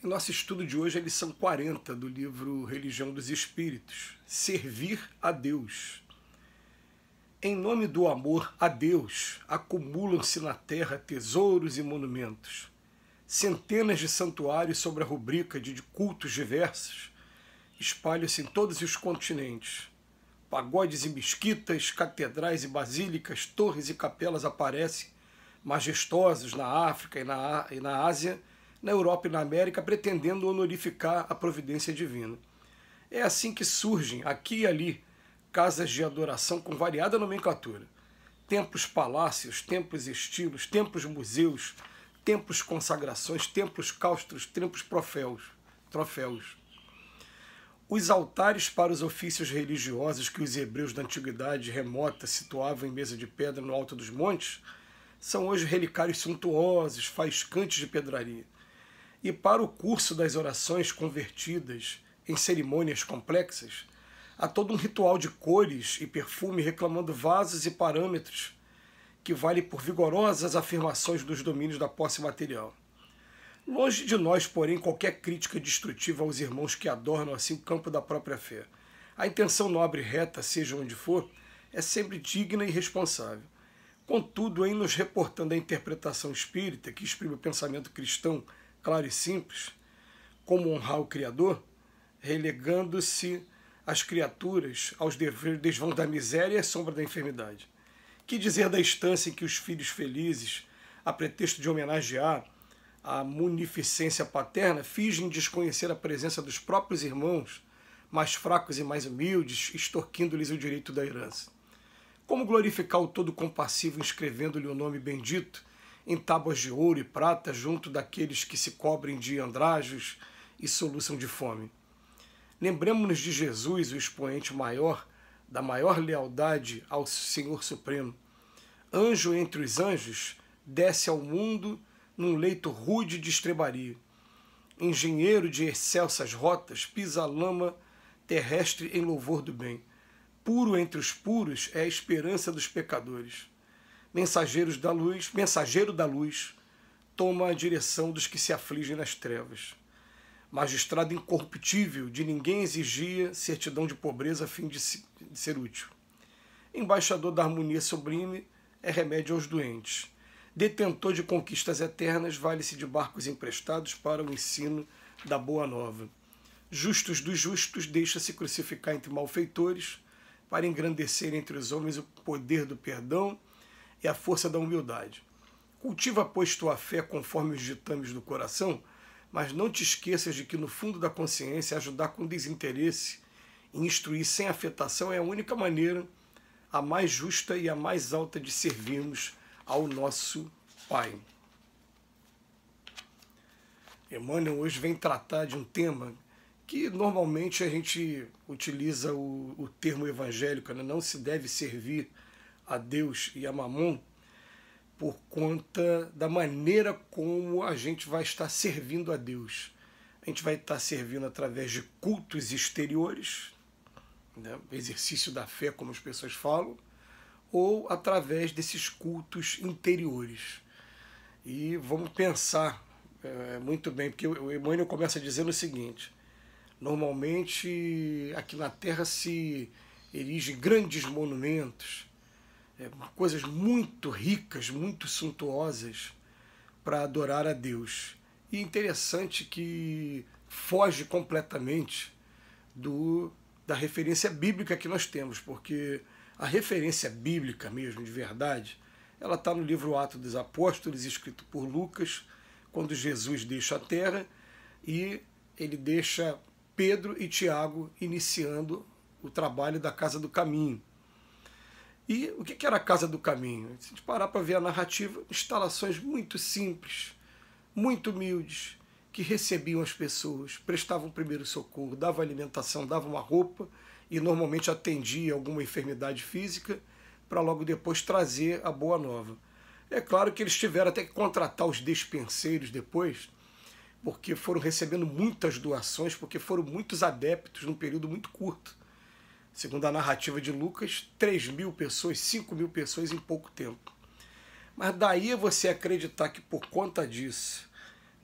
Em nosso estudo de hoje, a lição 40 do livro Religião dos Espíritos, Servir a Deus. Em nome do amor a Deus, acumulam-se na terra tesouros e monumentos. Centenas de santuários sobre a rubrica de cultos diversos espalham-se em todos os continentes. Pagodes e mesquitas, catedrais e basílicas, torres e capelas aparecem, majestosos na África e na Ásia, na Europa e na América, pretendendo honorificar a providência divina. É assim que surgem, aqui e ali, casas de adoração com variada nomenclatura. Templos palácios, templos estilos, templos museus, templos consagrações, templos claustros, templos troféus. Os altares para os ofícios religiosos que os hebreus da antiguidade remota situavam em mesa de pedra no alto dos montes, são hoje relicários suntuosos, faiscantes de pedraria. E para o curso das orações convertidas em cerimônias complexas, há todo um ritual de cores e perfume reclamando vasos e parâmetros que vale por vigorosas afirmações dos domínios da posse material. Longe de nós, porém, qualquer crítica destrutiva aos irmãos que adornam assim o campo da própria fé. A intenção nobre e reta, seja onde for, é sempre digna e responsável. Contudo, em nos reportando a interpretação espírita, que exprime o pensamento cristão claro e simples, como honrar o Criador, relegando-se as criaturas aos desvãos da miséria e à sombra da enfermidade. Que dizer da instância em que os filhos felizes, a pretexto de homenagear a munificência paterna, fingem desconhecer a presença dos próprios irmãos, mais fracos e mais humildes, extorquindo-lhes o direito da herança? Como glorificar o todo compassivo inscrevendo-lhe o nome bendito em tábuas de ouro e prata junto daqueles que se cobrem de andrajos e soluçam de fome? Lembremos-nos de Jesus, o expoente maior, da maior lealdade ao Senhor Supremo. Anjo entre os anjos, desce ao mundo num leito rude de estrebaria. Engenheiro de excelsas rotas, pisa a lama terrestre em louvor do bem. Puro entre os puros é a esperança dos pecadores. Mensageiro da luz, toma a direção dos que se afligem nas trevas. Magistrado incorruptível, de ninguém exigia certidão de pobreza a fim de ser útil. Embaixador da harmonia sublime, é remédio aos doentes. Detentor de conquistas eternas, vale-se de barcos emprestados para o ensino da boa nova. Justos dos justos, deixa-se crucificar entre malfeitores, para engrandecer entre os homens o poder do perdão e a força da humildade. Cultiva, pois, tua fé conforme os ditames do coração, mas não te esqueças de que no fundo da consciência ajudar com desinteresse e instruir sem afetação é a única maneira, a mais justa e a mais alta de servirmos ao nosso Pai. Emmanuel hoje vem tratar de um tema que normalmente a gente utiliza o termo evangélico, né? Não se deve servir a Deus e a Mamon por conta da maneira como a gente vai estar servindo a Deus. A gente vai estar servindo através de cultos exteriores, né? Exercício da fé, como as pessoas falam, ou através desses cultos interiores. E vamos pensar muito bem, porque o Emmanuel começa dizendo o seguinte: normalmente aqui na Terra se erigem grandes monumentos, coisas muito ricas, muito suntuosas para adorar a Deus. E interessante que foge completamente da referência bíblica que nós temos, porque a referência bíblica mesmo, de verdade, ela está no livro Atos dos Apóstolos, escrito por Lucas, quando Jesus deixa a terra e ele deixa Pedro e Tiago iniciando o trabalho da Casa do Caminho. E o que era a Casa do Caminho? Se a gente parar para ver a narrativa, instalações muito simples, muito humildes, que recebiam as pessoas, prestavam primeiro socorro, davam alimentação, davam uma roupa e normalmente atendia alguma enfermidade física para logo depois trazer a boa nova. É claro que eles tiveram até que contratar os despenseiros depois, porque foram recebendo muitas doações, porque foram muitos adeptos num período muito curto. Segundo a narrativa de Lucas, 3.000 pessoas, 5.000 pessoas em pouco tempo. Mas daí você acreditar que por conta disso,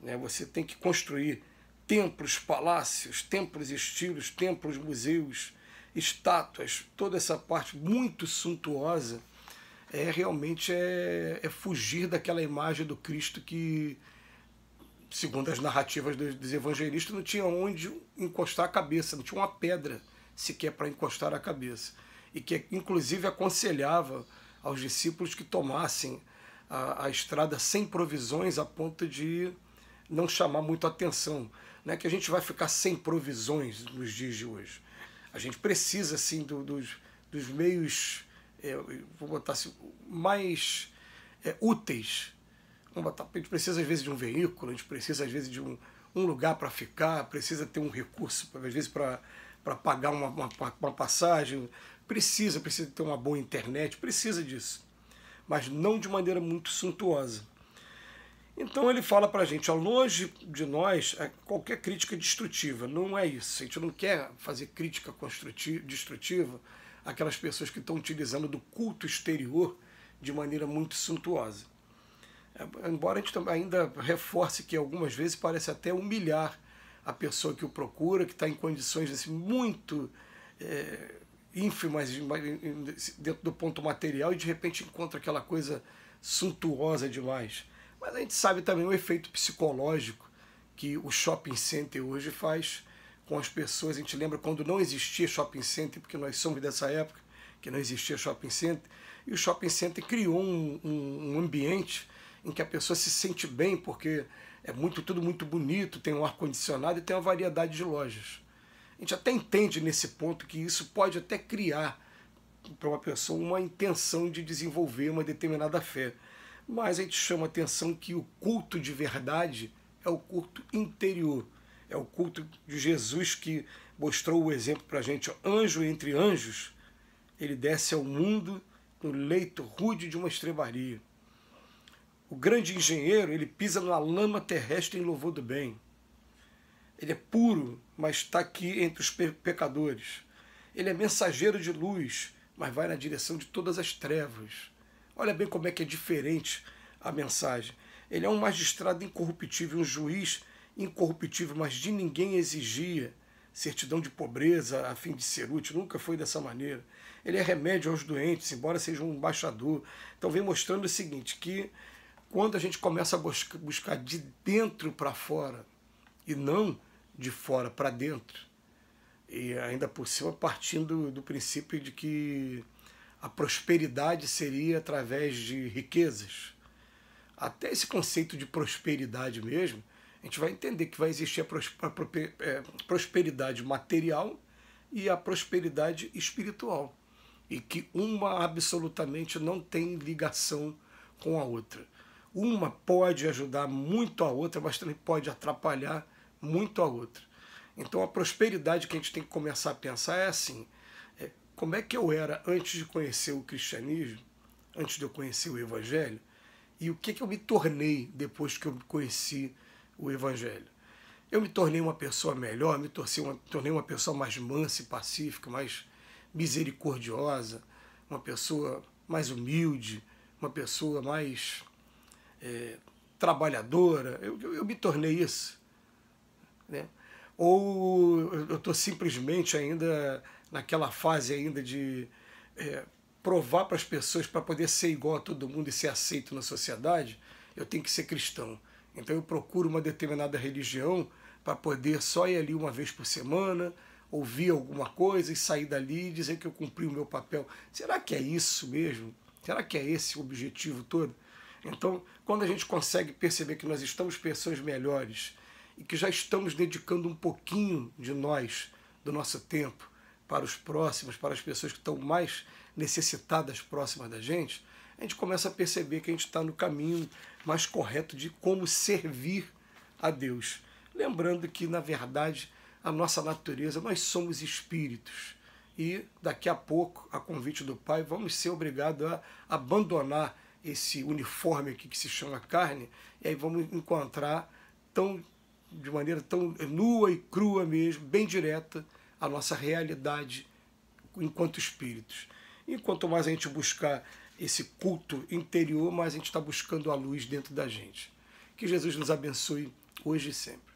né, você tem que construir templos, palácios, templos estilos, templos, museus, estátuas, toda essa parte muito suntuosa, realmente é fugir daquela imagem do Cristo que, segundo as narrativas dos evangelistas, não tinha onde encostar a cabeça, não tinha uma pedra sequer para encostar a cabeça. E que, inclusive, aconselhava aos discípulos que tomassem a estrada sem provisões, a ponto de não chamar muito a atenção. Não é que a gente vai ficar sem provisões nos dias de hoje. A gente precisa, assim, dos meios, vou botar assim, mais úteis. A gente precisa, às vezes, de um veículo, a gente precisa, às vezes, de um lugar para ficar, precisa ter um recurso, às vezes, para pagar uma passagem, precisa ter uma boa internet, precisa disso, mas não de maneira muito suntuosa. Então ele fala para a gente, longe de nós qualquer crítica destrutiva, não é isso. A gente não quer fazer crítica destrutiva àquelas pessoas que estão utilizando do culto exterior de maneira muito suntuosa. Embora a gente ainda reforce que algumas vezes parece até humilhar a pessoa que o procura, que está em condições assim, muito ínfimas dentro do ponto material, e de repente encontra aquela coisa suntuosa demais. Mas a gente sabe também o efeito psicológico que o shopping center hoje faz com as pessoas. A gente lembra quando não existia shopping center, porque nós somos dessa época que não existia shopping center, e o shopping center criou um ambiente em que a pessoa se sente bem, porque tudo muito bonito, tem um ar-condicionado e tem uma variedade de lojas. A gente até entende nesse ponto que isso pode até criar para uma pessoa uma intenção de desenvolver uma determinada fé. Mas a gente chama a atenção que o culto de verdade é o culto interior. É o culto de Jesus que mostrou o exemplo para a gente. Anjo entre anjos, ele desce ao mundo no leito rude de uma estrebaria. O grande engenheiro, ele pisa na lama terrestre em louvor do bem. Ele é puro, mas está aqui entre os pecadores. Ele é mensageiro de luz, mas vai na direção de todas as trevas. Olha bem como é que é diferente a mensagem. Ele é um magistrado incorruptível, um juiz incorruptível, mas de ninguém exigia certidão de pobreza a fim de ser útil. Nunca foi dessa maneira. Ele é remédio aos doentes, embora seja um embaixador. Então vem mostrando o seguinte, que quando a gente começa a buscar de dentro para fora e não de fora para dentro, e ainda por cima partindo do princípio de que a prosperidade seria através de riquezas. Até esse conceito de prosperidade mesmo, a gente vai entender que vai existir a prosperidade material e a prosperidade espiritual. E que uma absolutamente não tem ligação com a outra. Uma pode ajudar muito a outra, mas também pode atrapalhar muito a outra. Então a prosperidade que a gente tem que começar a pensar é assim, como é que eu era antes de conhecer o cristianismo, antes de eu conhecer o evangelho, e o que eu me tornei depois que eu conheci o evangelho. Eu me tornei uma pessoa melhor, me tornei uma pessoa mais mansa e pacífica, mais misericordiosa, uma pessoa mais humilde, uma pessoa mais trabalhadora. Eu me tornei isso, né? Ou eu estou simplesmente ainda naquela fase ainda de provar para as pessoas, para poder ser igual a todo mundo e ser aceito na sociedade, eu tenho que ser cristão. Então eu procuro uma determinada religião para poder só ir ali uma vez por semana, ouvir alguma coisa e sair dali e dizer que eu cumpri o meu papel. Será que é isso mesmo? Será que é esse o objetivo todo? Então, quando a gente consegue perceber que nós estamos pessoas melhores e que já estamos dedicando um pouquinho de nós, do nosso tempo, para os próximos, para as pessoas que estão mais necessitadas próximas da gente, a gente começa a perceber que a gente está no caminho mais correto de como servir a Deus. Lembrando que, na verdade, a nossa natureza, nós somos espíritos. E daqui a pouco, a convite do Pai, vamos ser obrigados a abandonar esse uniforme aqui que se chama carne, e aí vamos encontrar de maneira tão nua e crua mesmo, bem direta, a nossa realidade enquanto espíritos. E quanto mais a gente buscar esse culto interior, mais a gente está buscando a luz dentro da gente. Que Jesus nos abençoe hoje e sempre.